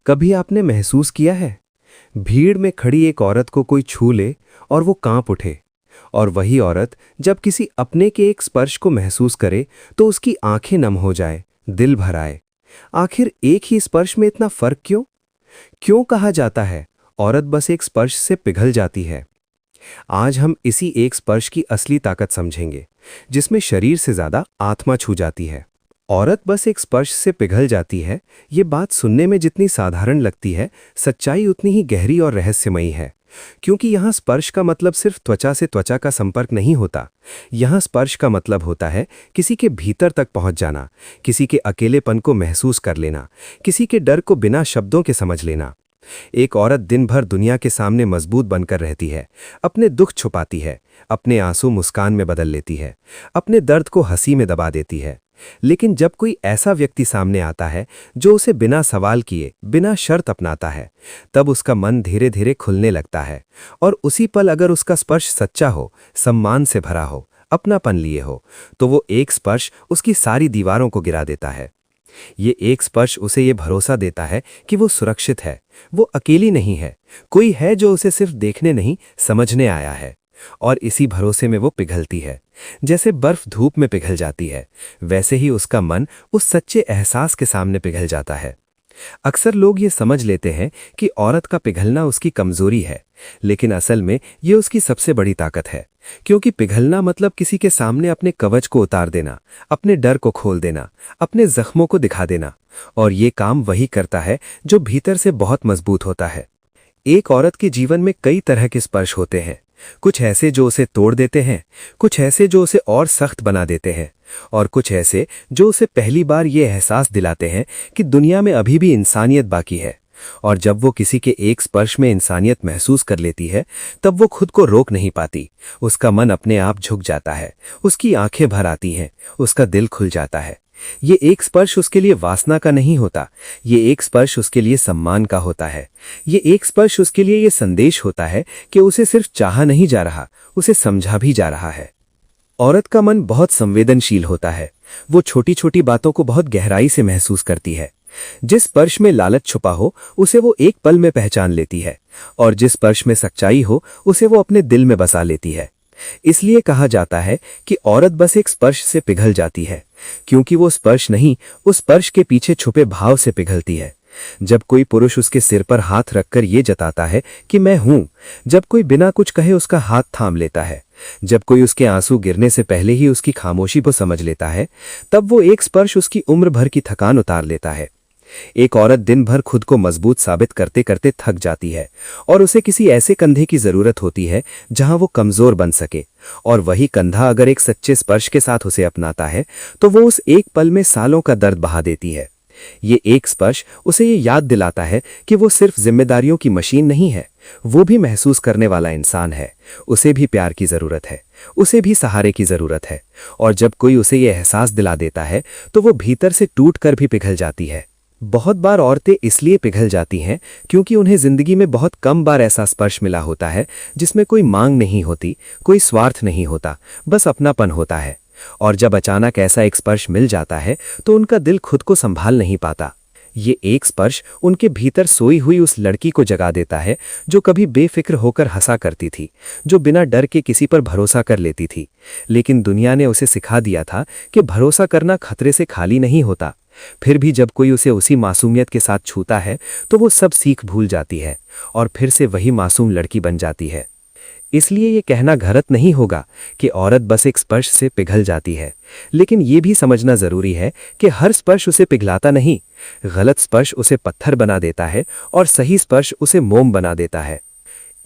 कभी आपने महसूस किया है भीड़ में खड़ी एक औरत को कोई छू ले और वो कांप उठे। और वही औरत जब किसी अपने के एक स्पर्श को महसूस करे तो उसकी आंखें नम हो जाए, दिल भर आए। आखिर एक ही स्पर्श में इतना फर्क क्यों? क्यों कहा जाता है औरत बस एक स्पर्श से पिघल जाती है? आज हम इसी एक स्पर्श की असली ताकत समझेंगे, जिसमें शरीर से ज्यादा आत्मा छू जाती है। औरत बस एक स्पर्श से पिघल जाती है, ये बात सुनने में जितनी साधारण लगती है, सच्चाई उतनी ही गहरी और रहस्यमयी है। क्योंकि यहाँ स्पर्श का मतलब सिर्फ त्वचा से त्वचा का संपर्क नहीं होता। यहाँ स्पर्श का मतलब होता है किसी के भीतर तक पहुँच जाना, किसी के अकेलेपन को महसूस कर लेना, किसी के डर को बिना शब्दों के समझ लेना। एक औरत दिन भर दुनिया के सामने मजबूत बनकर रहती है, अपने दुख छुपाती है, अपने आंसू मुस्कान में बदल लेती है, अपने दर्द को हंसी में दबा देती है। लेकिन जब कोई ऐसा व्यक्ति सामने आता है जो उसे बिना सवाल किए, बिना शर्त अपनाता है, तब उसका मन धीरे धीरे खुलने लगता है। और उसी पल अगर उसका स्पर्श सच्चा हो, सम्मान से भरा हो, अपनापन लिए हो, तो वो एक स्पर्श उसकी सारी दीवारों को गिरा देता है। ये एक स्पर्श उसे ये भरोसा देता है कि वो सुरक्षित है, वो अकेली नहीं है, कोई है जो उसे सिर्फ देखने नहीं, समझने आया है। और इसी भरोसे में वो पिघलती है। जैसे बर्फ धूप में पिघल जाती है, वैसे ही उसका मन उस सच्चे एहसास के सामने पिघल जाता है। अक्सर लोग ये समझ लेते हैं कि औरत का पिघलना उसकी कमजोरी है, लेकिन असल में ये उसकी सबसे बड़ी ताकत है। क्योंकि पिघलना मतलब किसी के सामने अपने कवच को उतार देना, अपने डर को खोल देना, अपने जख्मों को दिखा देना। और ये काम वही करता है जो भीतर से बहुत मजबूत होता है। एक औरत के जीवन में कई तरह के स्पर्श होते हैं। कुछ ऐसे जो उसे तोड़ देते हैं, कुछ ऐसे जो उसे और सख्त बना देते हैं, और कुछ ऐसे जो उसे पहली बार ये एहसास दिलाते हैं कि दुनिया में अभी भी इंसानियत बाकी है। और जब वो किसी के एक स्पर्श में इंसानियत महसूस कर लेती है, तब वो खुद को रोक नहीं पाती। उसका मन अपने आप झुक जाता है, उसकी आंखें भर आती हैं, उसका दिल खुल जाता है। ये एक स्पर्श उसके लिए वासना का नहीं होता, ये एक स्पर्श उसके लिए सम्मान का होता है। ये एक स्पर्श उसके लिए ये संदेश होता है कि उसे सिर्फ चाहा नहीं जा रहा, उसे समझा भी जा रहा है। औरत का मन बहुत संवेदनशील होता है। वो छोटी छोटी बातों को बहुत गहराई से महसूस करती है। जिस स्पर्श में लालच छुपा हो, उसे वो एक पल में पहचान लेती है, और जिस स्पर्श में सच्चाई हो, उसे वो अपने दिल में बसा लेती है। इसलिए कहा जाता है कि औरत बस एक स्पर्श से पिघल जाती है, क्योंकि वो स्पर्श नहीं, उस स्पर्श के पीछे छुपे भाव से पिघलती है। जब कोई पुरुष उसके सिर पर हाथ रखकर ये जताता है कि मैं हूं, जब कोई बिना कुछ कहे उसका हाथ थाम लेता है, जब कोई उसके आंसू गिरने से पहले ही उसकी खामोशी को समझ लेता है, तब वो एक स्पर्श उसकी उम्र भर की थकान उतार लेता है। एक औरत दिन भर खुद को मजबूत साबित करते करते थक जाती है, और उसे किसी ऐसे कंधे की जरूरत होती है जहां वो कमजोर बन सके। और वही कंधा अगर एक सच्चे स्पर्श के साथ उसे अपनाता है, तो वो उस एक पल में सालों का दर्द बहा देती है। ये एक स्पर्श उसे ये याद दिलाता है कि वो सिर्फ जिम्मेदारियों की मशीन नहीं है, वो भी महसूस करने वाला इंसान है। उसे भी प्यार की जरूरत है, उसे भी सहारे की जरूरत है। और जब कोई उसे ये एहसास दिला देता है, तो वो भीतर से टूट कर भी पिघल जाती है। बहुत बार औरतें इसलिए पिघल जाती हैं क्योंकि उन्हें जिंदगी में बहुत कम बार ऐसा स्पर्श मिला होता है जिसमें कोई मांग नहीं होती, कोई स्वार्थ नहीं होता, बस अपनापन होता है। और जब अचानक ऐसा एक स्पर्श मिल जाता है, तो उनका दिल खुद को संभाल नहीं पाता। ये एक स्पर्श उनके भीतर सोई हुई उस लड़की को जगा देता है जो कभी बेफिक्र होकर हंसा करती थी, जो बिना डर के किसी पर भरोसा कर लेती थी। लेकिन दुनिया ने उसे सिखा दिया था कि भरोसा करना खतरे से खाली नहीं होता। फिर भी जब कोई उसे उसी मासूमियत के साथ छूता है, तो वो सब सीख भूल जाती है और फिर से वही मासूम लड़की बन जाती है। इसलिए ये कहना गलत नहीं होगा कि औरत बस एक स्पर्श से पिघल जाती है, लेकिन ये भी समझना जरूरी है कि हर स्पर्श उसे पिघलाता नहीं। गलत स्पर्श उसे पत्थर बना देता है और सही स्पर्श उसे मोम बना देता है।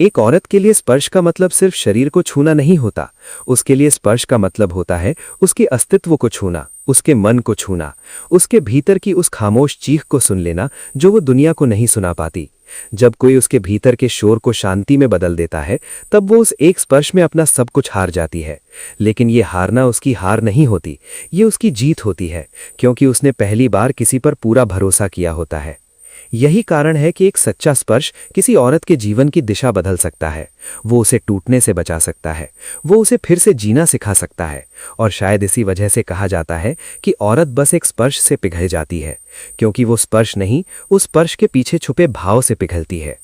एक औरत के लिए स्पर्श का मतलब सिर्फ शरीर को छूना नहीं होता, उसके लिए स्पर्श का मतलब होता है उसके अस्तित्व को छूना, उसके मन को छूना, उसके भीतर की उस खामोश चीख को सुन लेना जो वो दुनिया को नहीं सुना पाती। जब कोई उसके भीतर के शोर को शांति में बदल देता है, तब वो उस एक स्पर्श में अपना सब कुछ हार जाती है। लेकिन ये हारना उसकी हार नहीं होती, ये उसकी जीत होती है, क्योंकि उसने पहली बार किसी पर पूरा भरोसा किया होता है। यही कारण है कि एक सच्चा स्पर्श किसी औरत के जीवन की दिशा बदल सकता है। वो उसे टूटने से बचा सकता है, वो उसे फिर से जीना सिखा सकता है। और शायद इसी वजह से कहा जाता है कि औरत बस एक स्पर्श से पिघल जाती है, क्योंकि वो स्पर्श नहीं, उस स्पर्श के पीछे छुपे भाव से पिघलती है।